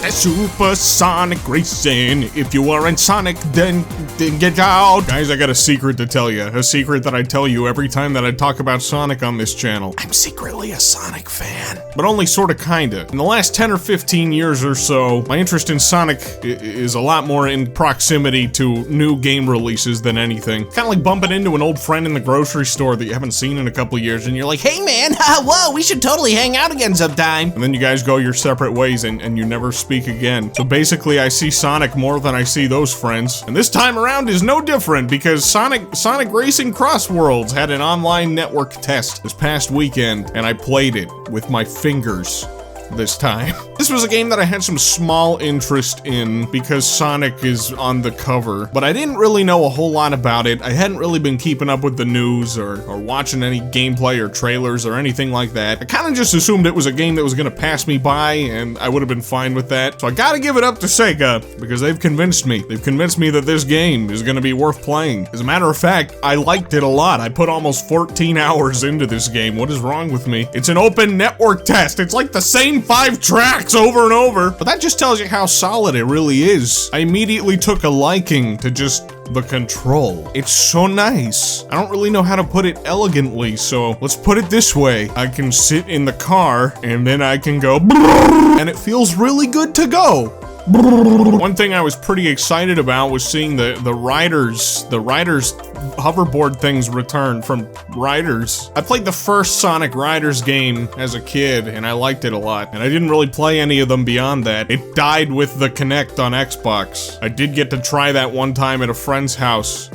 Supersonic Racing. If you are in Sonic, then get out. Guys, I got a secret to tell you. A secret that I tell you every time that I talk about Sonic on this channel. I'm secretly a Sonic fan. But only sorta kinda. In the last 10 or 15 years or so, my interest in Sonic is a lot more in proximity to new game releases than anything. Kinda like bumping into an old friend in the grocery store that you haven't seen in a couple years and you're like, hey man, whoa, we should totally hang out again sometime. And then you guys go your separate ways and you never speak again. So basically I see Sonic more than I see those friends. And this time around is no different because Sonic Racing Cross Worlds had an online network test this past weekend and I played it with my fingers this time. This was a game that I had some small interest in because Sonic is on the cover, but I didn't really know a whole lot about it. I hadn't really been keeping up with the news or watching any gameplay or trailers or anything like that. I kind of just assumed it was a game that was gonna pass me by and I would have been fine with that. So I gotta give it up to Sega because they've convinced me. They've convinced me that this game is gonna be worth playing. As a matter of fact, I liked it a lot. I put almost 14 hours into this game. What is wrong with me? It's an open network test. It's like the same 5 tracks over and over, but that just tells you how solid it really is. I immediately took a liking to just the control. It's so nice. I don't really know how to put it elegantly, so let's put it this way. I can sit in the car and then I can go and it feels really good to go. One thing I was pretty excited about was seeing the Riders hoverboard things return from Riders. I played the first Sonic Riders game as a kid and I liked it a lot, and I didn't really play any of them beyond that. It died with the Kinect on Xbox. I did get to try that one time at a friend's house.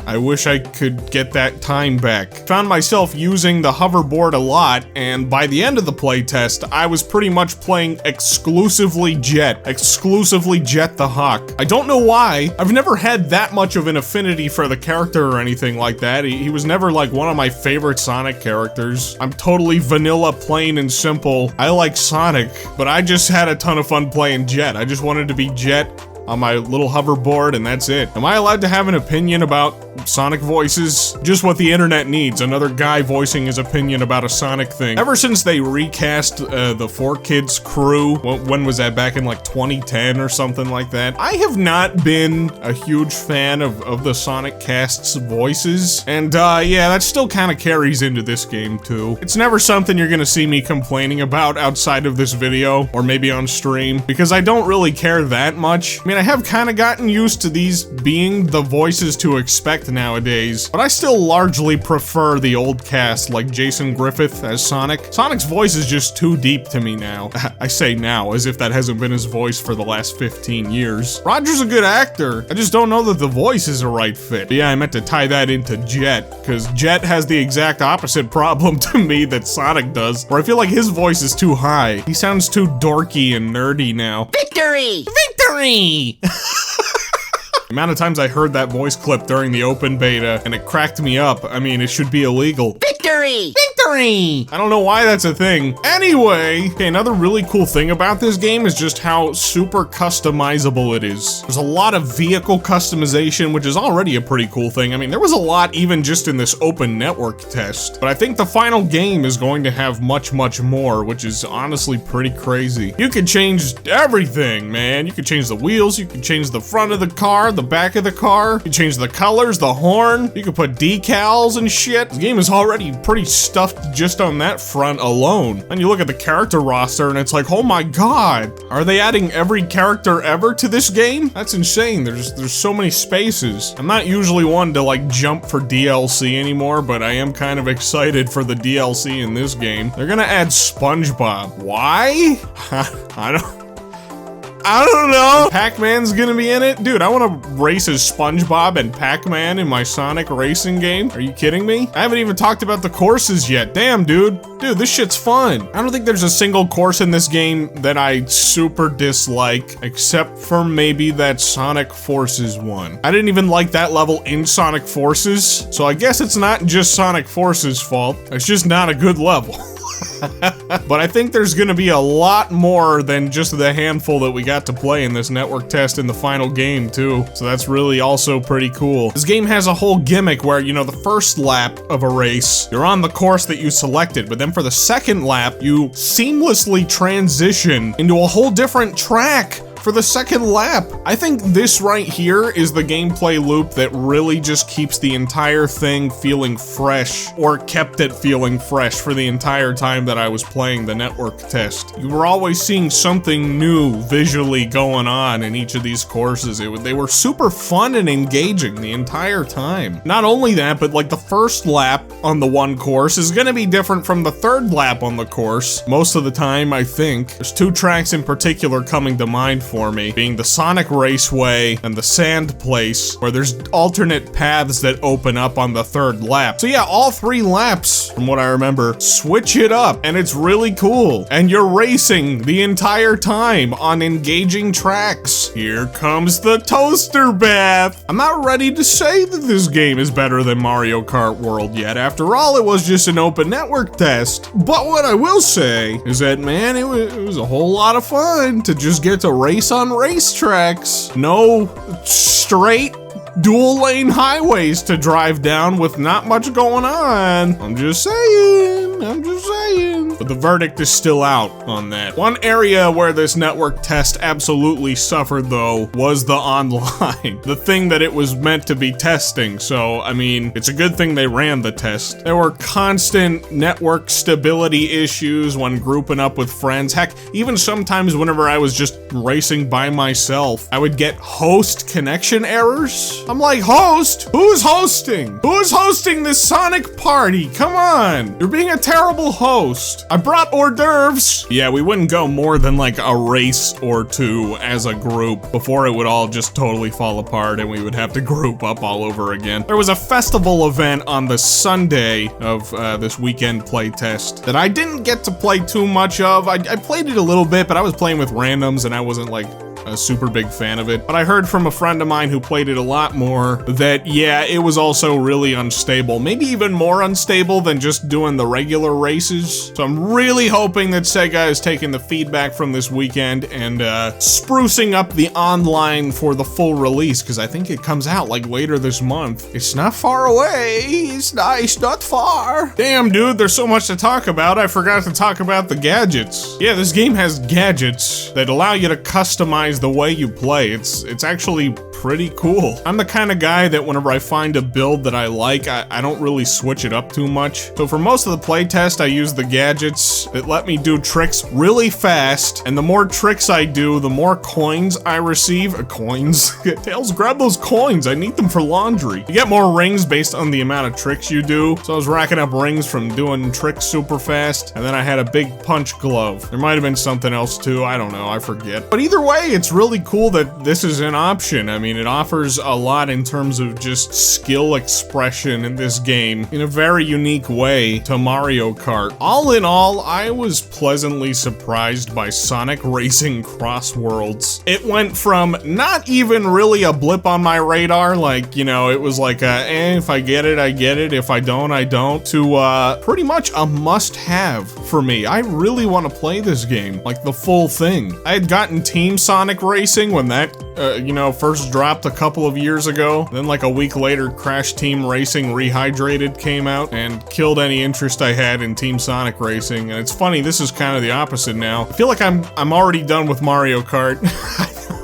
I wish I could get that time back. Found myself using the hoverboard a lot, and by the end of the playtest, I was pretty much playing exclusively Jet the Hawk. I don't know why. I've never had that much of an affinity for the character or anything like that. He was never like one of my favorite Sonic characters. I'm totally vanilla, plain and simple. I like Sonic, but I just had a ton of fun playing Jet. I just wanted to be Jet on my little hoverboard, and that's it. Am I allowed to have an opinion about Sonic voices? Just what the internet needs, another guy voicing his opinion about a Sonic thing. Ever since they recast the 4Kids crew, when was that, back in like 2010 or something like that, I have not been a huge fan of the Sonic cast's voices, and yeah, that still kind of carries into this game too. It's never something you're gonna see me complaining about outside of this video, or maybe on stream, because I don't really care that much. I mean, I have kind of gotten used to these being the voices to expect nowadays, but I still largely prefer the old cast, like Jason Griffith as Sonic. Sonic's voice is just too deep to me now. I say now, as if that hasn't been his voice for the last 15 years. Roger's a good actor, I just don't know that the voice is a right fit. But yeah, I meant to tie that into Jet, because Jet has the exact opposite problem to me that Sonic does, where I feel like his voice is too high. He sounds too dorky and nerdy now. Victory! Victory! The amount of times I heard that voice clip during the open beta, and it cracked me up. I mean, it should be illegal. Victory! Victory! I don't know why that's a thing. Anyway, okay, another really cool thing about this game is just how super customizable it is. There's a lot of vehicle customization, which is already a pretty cool thing. I mean, there was a lot even just in this open network test, but I think the final game is going to have much, much more, which is honestly pretty crazy. You could change everything, man. You could change the wheels, you could change the front of the car, the back of the car, you could change the colors, the horn, you could put decals and shit. The game is already pretty stuffed just on that front alone. And you look at the character roster and it's like, oh my god, are they adding every character ever to this game? That's insane. There's so many spaces. I'm not usually one to like jump for DLC anymore, but I am kind of excited for the DLC in this game. They're gonna add SpongeBob. Why? I don't know. Pac-Man's gonna be in it? Dude, I wanna race as SpongeBob and Pac-Man in my Sonic racing game. Are you kidding me? I haven't even talked about the courses yet. Damn, dude. Dude, this shit's fun. I don't think there's a single course in this game that I super dislike, except for maybe that Sonic Forces one. I didn't even like that level in Sonic Forces, so I guess it's not just Sonic Forces' fault. It's just not a good level. But I think there's gonna be a lot more than just the handful that we got to play in this network test in the final game too. So that's really also pretty cool. This game has a whole gimmick where, you know, the first lap of a race, you're on the course that you selected, but then for the second lap, you seamlessly transition into a whole different track for the second lap. I think this right here is the gameplay loop that really just keeps the entire thing feeling fresh, or kept it feeling fresh for the entire time that I was playing the network test. You were always seeing something new visually going on in each of these courses. They were super fun and engaging the entire time. Not only that, but like the first lap on the one course is gonna be different from the third lap on the course. Most of the time, I think. There's two tracks in particular coming to mind for me, being the Sonic Raceway and the Sand Place, where there's alternate paths that open up on the third lap. So yeah, all 3 laps, from what I remember, switch it up, and it's really cool. And you're racing the entire time on engaging tracks. Here comes the toaster bath. I'm not ready to say that this game is better than Mario Kart World yet. After all, it was just an open network test. But what I will say is that, man, it was a whole lot of fun to just get to race on racetracks. No straight dual lane highways to drive down with not much going on. I'm just saying. But the verdict is still out on that. One area where this network test absolutely suffered, though, was the online. The thing that it was meant to be testing. So, I mean, it's a good thing they ran the test. There were constant network stability issues when grouping up with friends. Heck, even sometimes whenever I was just racing by myself, I would get host connection errors. I'm like, host? Who's hosting? Who's hosting this Sonic party? Come on. You're being a terrible host. I brought hors d'oeuvres. Yeah, we wouldn't go more than like a race or two as a group before it would all just totally fall apart and we would have to group up all over again. There was a festival event on the Sunday of this weekend playtest that I didn't get to play too much of. I played it a little bit, but I was playing with randoms and I wasn't like a super big fan of it. But I heard from a friend of mine who played it a lot more that, yeah, it was also really unstable. Maybe even more unstable than just doing the regular races. So I'm really hoping that Sega is taking the feedback from this weekend and sprucing up the online for the full release, because I think it comes out like later this month. It's not far away. It's not far. Damn, dude, there's so much to talk about. I forgot to talk about the gadgets. Yeah, this game has gadgets that allow you to customize the way you play. It's actually pretty cool. I'm the kind of guy that whenever I find a build that I like, I don't really switch it up too much. So for most of the playtest, I use the gadgets that let me do tricks really fast, and the more tricks I do, the more coins I receive. Coins? Tails, grab those coins. I need them for laundry. You get more rings based on the amount of tricks you do. So I was racking up rings from doing tricks super fast, and then I had a big punch glove. There might have been something else too. I don't know. I forget. But either way, it's really cool that this is an option. I mean, it offers a lot in terms of just skill expression in this game in a very unique way to Mario Kart. All in all, I was pleasantly surprised by Sonic Racing Cross Worlds. It went from not even really a blip on my radar, like, you know, it was like if I get it, I get it, if I don't, I don't, to pretty much a must-have for me. I really want to play this game, like the full thing. I had gotten Team Sonic Racing when that, you know, first dropped a couple of years ago. Then like a week later, Crash Team Racing Rehydrated came out and killed any interest I had in Team Sonic Racing. And it's funny, this is kind of the opposite now. I feel like I'm already done with Mario Kart.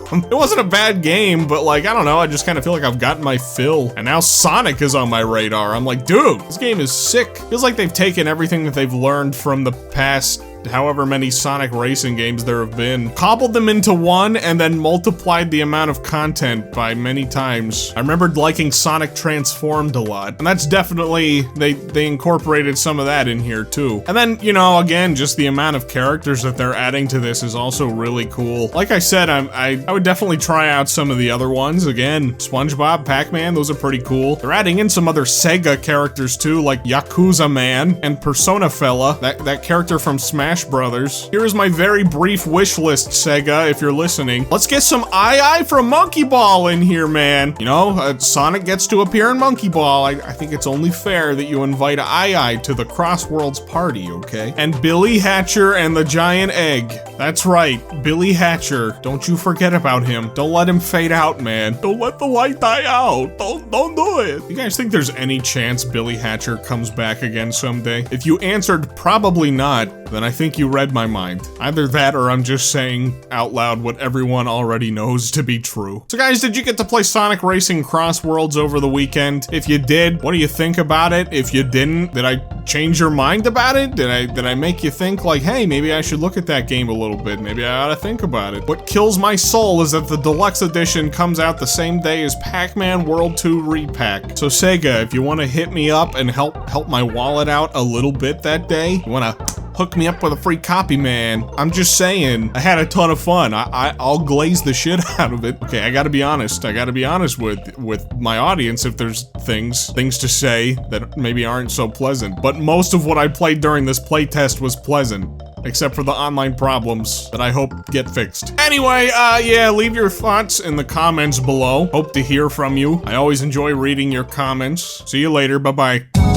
It wasn't a bad game, but like, I don't know, I just kind of feel like I've gotten my fill. And now Sonic is on my radar. I'm like, dude, this game is sick. Feels like they've taken everything that they've learned from the past however many Sonic racing games there have been, cobbled them into one, and then multiplied the amount of content by many times. I remembered liking Sonic Transformed a lot, and that's definitely, they incorporated some of that in here too. And then, you know, again, just the amount of characters that they're adding to this is also really cool. Like I said, I would definitely try out some of the other ones. Again, SpongeBob, Pac-Man, those are pretty cool. They're adding in some other Sega characters too, like Yakuza Man and Persona Fella, that character from Smash Smash Brothers. Here is my very brief wish list, Sega, if you're listening. Let's get some Eye from Monkey Ball in here, man. You know, Sonic gets to appear in Monkey Ball. I think it's only fair that you invite Eye to the Crossworlds party, okay? And Billy Hatcher and the Giant Egg. That's right, Billy Hatcher. Don't you forget about him. Don't let him fade out, man. Don't let the light die out. Don't do it. You guys think there's any chance Billy Hatcher comes back again someday? If you answered probably not, then I think you read my mind. Either that or I'm just saying out loud what everyone already knows to be true. So guys, did you get to play Sonic Racing Crossworlds over the weekend? If you did, what do you think about it? If you didn't, did I change your mind about it? Did I make you think like, hey, maybe I should look at that game a little bit. Maybe I ought to think about it. What kills my soul is that the deluxe edition comes out the same day as Pac-Man World 2 Repack. So Sega, if you want to hit me up and help my wallet out a little bit that day, you want to hook me up with a free copy, man. I'm just saying, I had a ton of fun. I'll glaze the shit out of it. Okay, I gotta be honest. I gotta be honest with my audience if there's things to say that maybe aren't so pleasant. But most of what I played during this playtest was pleasant. Except for the online problems that I hope get fixed. Anyway, yeah, leave your thoughts in the comments below. Hope to hear from you. I always enjoy reading your comments. See you later, bye-bye.